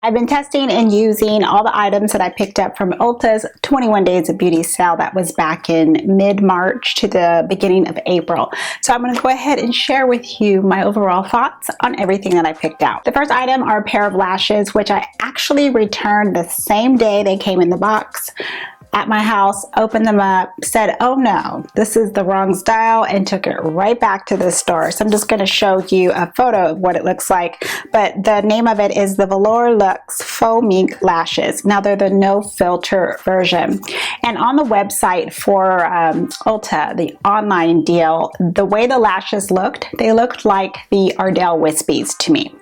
I've been testing and using all the items that I picked up from Ulta's 21 Days of Beauty sale that was back in mid-March to the beginning of April. So I'm going to go ahead and share with you my overall thoughts on everything that I picked out. The first item are a pair of lashes, which I actually returned the same day they came in the box at my house, opened them up, said, oh no, this is the wrong style, and took it right back to the store. So I'm just going to show you a photo of what it looks like, but the name of it is the Velour Luxe Faux Mink Lashes. Now they're the no filter version, and on the website for Ulta, the online deal, the way the lashes looked, they looked like the Ardell Wispies to me,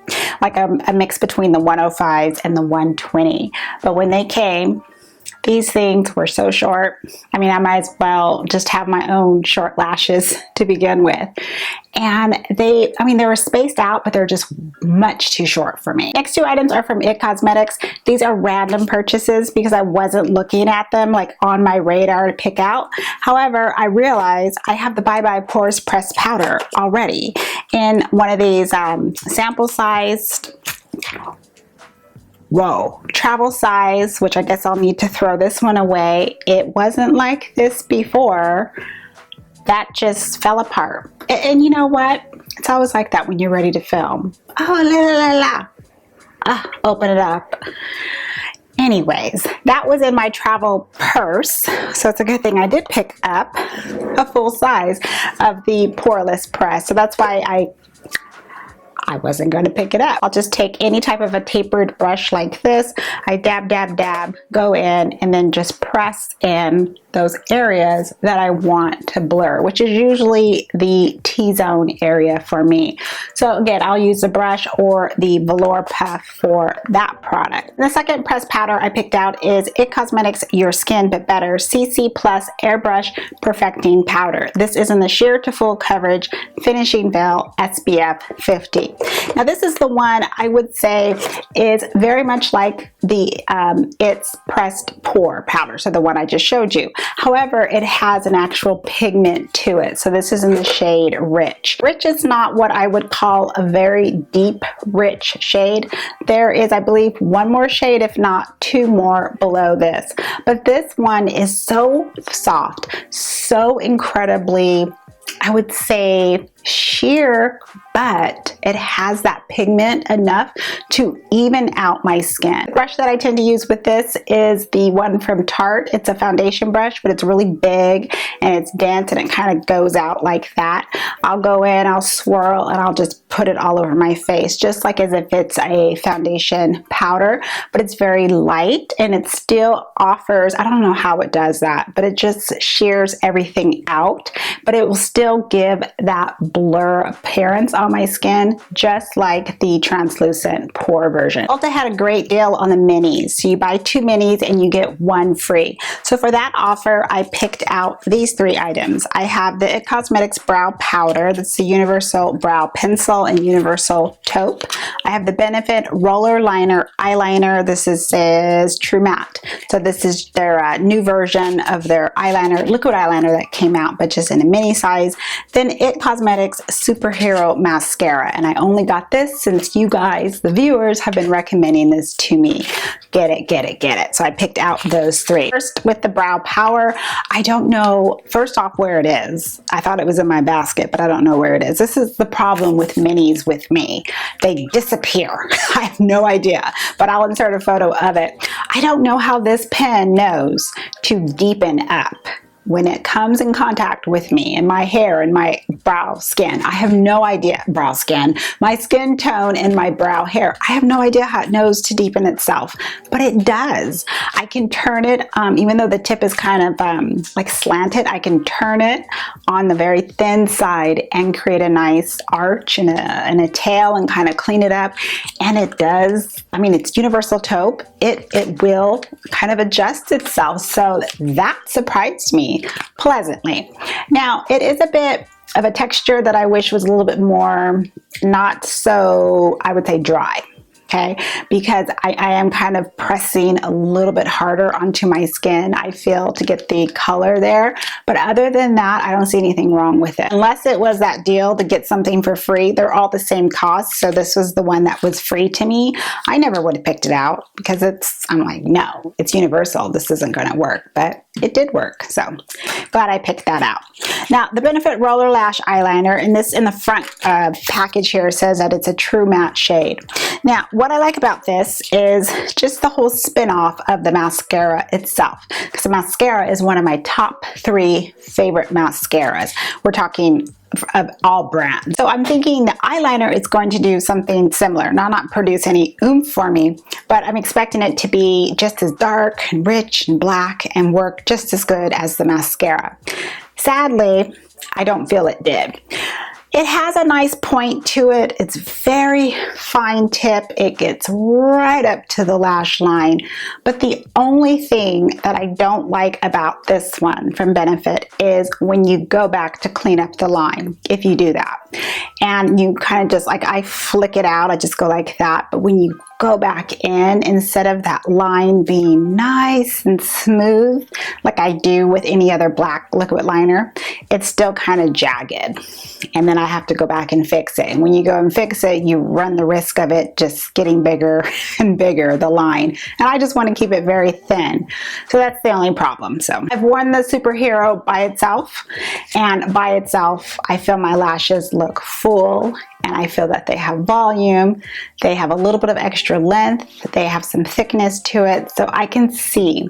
like a mix between the 105s and the 120. But when they came, these things were so short. I mean, I might as well just have my own short lashes to begin with. And they were spaced out, but they're just much too short for me. Next two items are from IT Cosmetics. These are random purchases because I wasn't looking at them like on my radar to pick out. However, I realized I have the Bye Bye Poreless Press powder already in one of these sample sized, travel size, which I guess I'll need to throw this one away. It wasn't like this before. That just fell apart. And you know what? It's always like that when you're ready to film. Oh, la la la. Open it up. Anyways, that was in my travel purse, so it's a good thing I did pick up a full size of the Poreless Press. So that's why I wasn't going to pick it up. I'll just take any type of a tapered brush like this. I dab, dab, dab, go in, and then just press in those areas that I want to blur, which is usually the T-zone area for me. So again, I'll use the brush or the Velour Puff for that product. The second press powder I picked out is IT Cosmetics Your Skin But Better CC Plus Airbrush Perfecting Powder. This is in the Sheer to Full Coverage Finishing Veil SPF 50. Now this is the one I would say is very much like the It's Pressed Pore Powder, so the one I just showed you. However, it has an actual pigment to it. So this is in the shade Rich. Rich is not what I would call a very deep, rich shade. There is, I believe, one more shade, if not two more below this. But this one is so soft, so incredibly, I would say, sheer, but it has that pigment enough to even out my skin. The brush that I tend to use with this is the one from Tarte. It's a foundation brush, but it's really big and it's dense and it kind of goes out like that. I'll go in, I'll swirl, and I'll just put it all over my face, just like as if it's a foundation powder, but it's very light and it still offers, I don't know how it does that, but it just shears everything out, but it will still give that blur appearance on my skin, just like the translucent pore version. Ulta had a great deal on the minis. So you buy 2 minis and you get 1 free. So for that offer, I picked out these 3 items. I have the IT Cosmetics Brow Powder. That's the Universal Brow Pencil and Universal Taupe. I have the Benefit Roller Liner Eyeliner. This says True Matte. So this is their new version of their eyeliner, liquid eyeliner that came out, but just in a mini size. Then IT Cosmetics Superhero Mascara, and I only got this since you guys, the viewers, have been recommending this to me. Get it, get it, get it. So I picked out those 3. First, with the Brow Power, I don't know, first off, where it is. I thought it was in my basket, but I don't know where it is. This is the problem with minis with me. They disappear. I have no idea, but I'll insert a photo of it. I don't know how this pen knows to deepen up when it comes in contact with me and my hair and my brow skin. I have no idea, brow skin, my skin tone and my brow hair. I have no idea how it knows to deepen itself, but it does. I can turn it, even though the tip is kind of like slanted, I can turn it on the very thin side and create a nice arch and a tail and kind of clean it up. And it does, I mean, it's Universal Taupe. It will kind of adjust itself. So that surprised me pleasantly. Now, it is a bit of a texture that I wish was a little bit more, not so, I would say, dry. okay, because I am kind of pressing a little bit harder onto my skin, I feel, to get the color there. But other than that, I don't see anything wrong with it. Unless it was that deal to get something for free. They're all the same cost, so this was the one that was free to me. I never would have picked it out because I'm like, no, it's universal. This isn't going to work, but it did work. So glad I picked that out. Now, the Benefit Roller Lash Eyeliner, and this in the front package here says that it's a true matte shade. Now, what I like about this is just the whole spin-off of the mascara itself, because the mascara is one of my top 3 favorite mascaras. We're talking of all brands. So I'm thinking the eyeliner is going to do something similar, not produce any oomph for me, but I'm expecting it to be just as dark and rich and black and work just as good as the mascara. Sadly, I don't feel it did. It has a nice point to it. It's very fine tip. It gets right up to the lash line. But the only thing that I don't like about this one from Benefit is when you go back to clean up the line, if you do that. And you kind of just, like, I flick it out, I just go like that. But when you go back in, instead of that line being nice and smooth like I do with any other black liquid liner, it's still kind of jagged. And then I have to go back and fix it. And when you go and fix it, you run the risk of it just getting bigger and bigger, the line. And I just want to keep it very thin. So that's the only problem. So I've worn the Superhero by itself, and by itself, I feel my lashes look full, and I feel that they have volume, they have a little bit of extra length, they have some thickness to it, so I can see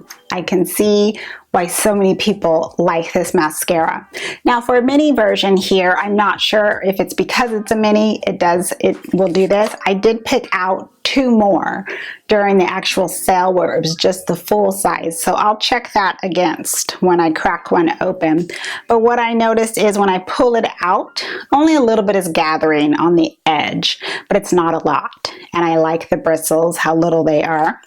why so many people like this mascara. Now, for a mini version here, I'm not sure if it's because it's a mini, it will do this. I did pick out 2 more during the actual sale where it was just the full size, so I'll check that against when I crack one open. But what I noticed is when I pull it out, only a little bit is gathering on the edge, but it's not a lot. And I like the bristles, how little they are,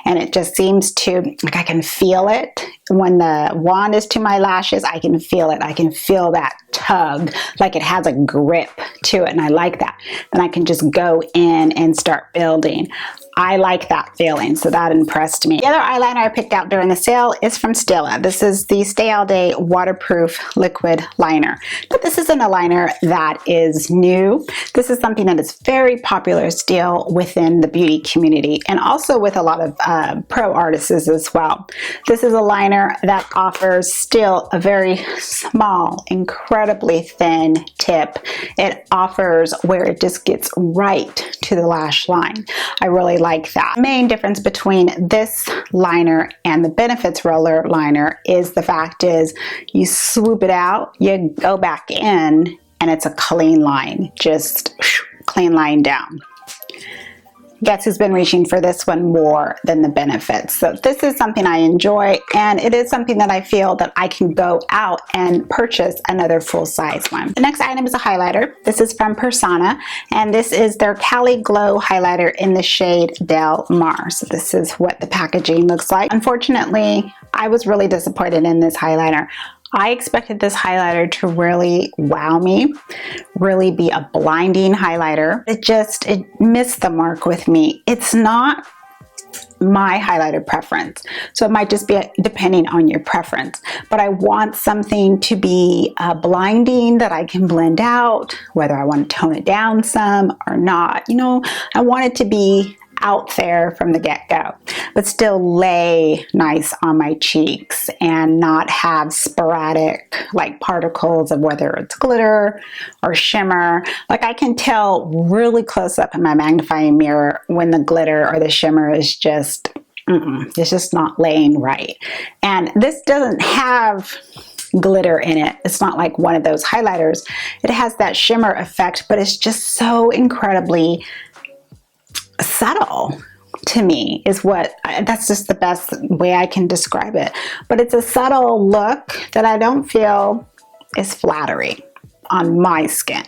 and it just seems to, like, I can feel it. When the wand is to my lashes, I can feel it. I can feel that tug, like it has a grip to it, and I like that. Then I can just go in and start building. I like that feeling, so that impressed me. The other eyeliner I picked out during the sale is from Stila. This is the Stay All Day Waterproof Liquid Liner. But this isn't a liner that is new. This is something that is very popular still within the beauty community, and also with a lot of pro artists as well. This is a liner that offers still a very small, incredibly thin tip. It offers where it just gets right to the lash line. I really like that. The main difference between this liner and the Benefits Roller Liner is the fact is you swoop it out, you go back in, and it's a clean line, just clean line down. Guess who's been reaching for this one more than the Benefits? So this is something I enjoy, and it is something that I feel that I can go out and purchase another full-size one. The next item is a highlighter. This is from Persona, and this is their Cali Glow highlighter in the shade Del Mar. So this is what the packaging looks like. Unfortunately, I was really disappointed in this highlighter. I expected this highlighter to really wow me, really be a blinding highlighter. It missed the mark with me. It's not my highlighter preference, so it might just be depending on your preference, but I want something to be blinding that I can blend out, whether I want to tone it down some or not. You know, I want it to be out there from the get-go, but still lay nice on my cheeks and not have sporadic, like, particles of whether it's glitter or shimmer. Like, I can tell really close up in my magnifying mirror when the glitter or the shimmer is just it's just not laying right. And this doesn't have glitter in it. It's not like one of those highlighters. It has that shimmer effect, but it's just so incredibly subtle to me, is what, that's just the best way I can describe it. But it's a subtle look that I don't feel is flattering on my skin.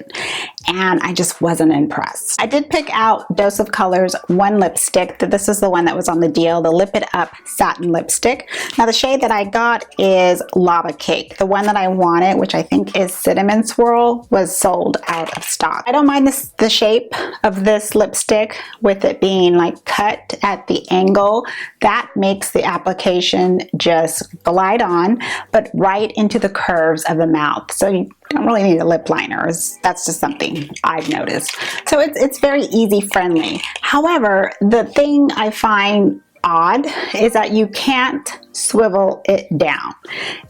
and I just wasn't impressed. I did pick out Dose of Colors one lipstick. This is the one that was on the deal, the Lip It Up Satin Lipstick. Now the shade that I got is Lava Cake. The one that I wanted, which I think is Cinnamon Swirl, was sold out of stock. I don't mind the shape of this lipstick with it being like cut at the angle. That makes the application just glide on, but right into the curves of the mouth. So you don't really need a lip liner. That's just something I've noticed. So it's very easy friendly. However, the thing I find odd is that you can't swivel it down.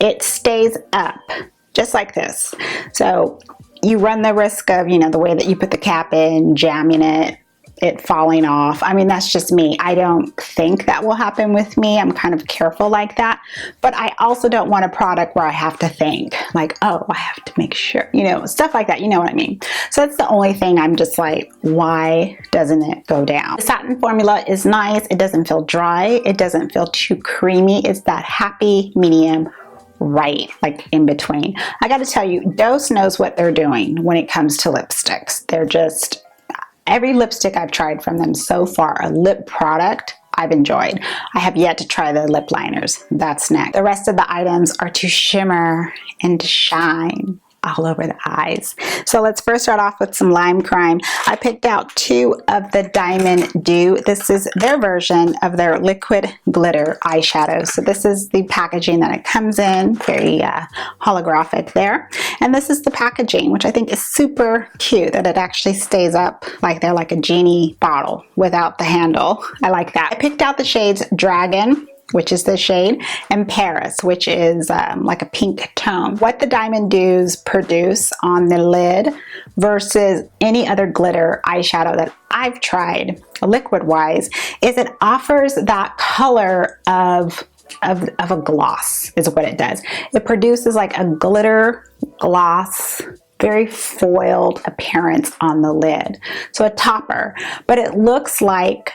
It stays up just like this. So you run the risk of, you know, the way that you put the cap in, jamming it falling off. I mean, that's just me. I don't think that will happen with me. I'm kind of careful like that. But I also don't want a product where I have to think like, oh, I have to make sure, you know, stuff like that. You know what I mean? So that's the only thing I'm just like, why doesn't it go down? The satin formula is nice. It doesn't feel dry. It doesn't feel too creamy. It's that happy medium, right, like in between. I got to tell you, Dose knows what they're doing when it comes to lipsticks. They're just, every lipstick I've tried from them so far, a lip product, I've enjoyed. I have yet to try the lip liners. That's next. The rest of the items are to shimmer and to shine all over the eyes. So let's first start off with some Lime Crime. I picked out two of the Diamond Dew. This is their version of their liquid glitter eyeshadow. So this is the packaging that it comes in, very holographic there. And this is the packaging, which I think is super cute, that it actually stays up like they're like a genie bottle without the handle. I like that. I picked out the shades Dragon, which is the shade, and Paris, which is like a pink tone. What the Diamond Dews produce on the lid versus any other glitter eyeshadow that I've tried, liquid-wise, is it offers that color of a gloss, is what it does. It produces like a glitter gloss, very foiled appearance on the lid. So a topper, but it looks like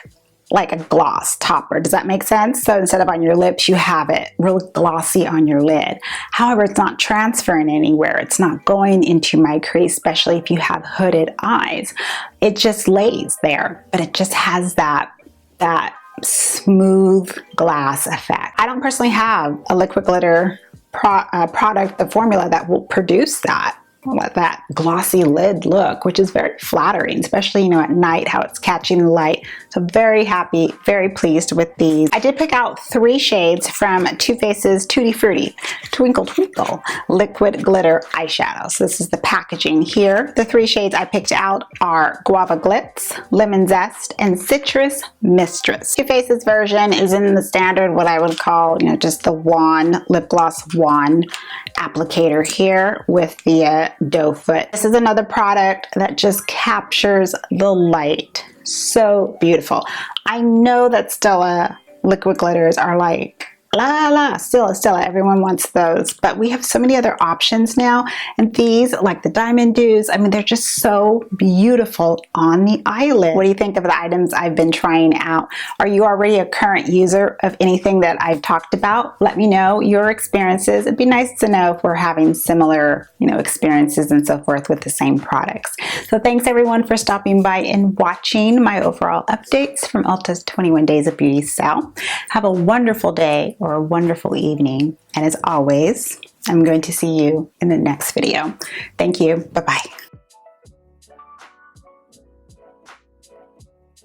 a gloss topper. Does that make sense? So instead of on your lips, you have it really glossy on your lid. However, it's not transferring anywhere. It's not going into my crease, especially if you have hooded eyes. It just lays there, but it just has that smooth glass effect. I don't personally have a liquid glitter product, the formula that will produce that glossy lid look, which is very flattering, especially, you know, at night, how it's catching the light. So very happy, very pleased with these. I did pick out three shades from Too Faced's Tutti Frutti Twinkle Twinkle Liquid Glitter Eyeshadow. So this is the packaging here. The three shades I picked out are Guava Glitz, Lemon Zest, and Citrus Mistress. Too Faced's version is in the standard, what I would call, you know, just the wand, lip gloss wand applicator here with the doe foot. This is another product that just captures the light so beautiful. I know that Stila liquid glitters are like Stila, everyone wants those, but we have so many other options now, and these, like the Diamond Dews, I mean, they're just so beautiful on the eyelid. What do you think of the items I've been trying out? Are you already a current user of anything that I've talked about? Let me know your experiences. It'd be nice to know if we're having similar, you know, experiences and so forth with the same products. So thanks everyone for stopping by and watching my overall updates from Ulta's 21 Days of Beauty sale. Have a wonderful day or a wonderful evening. And as always, I'm going to see you in the next video. Thank you. Bye-bye.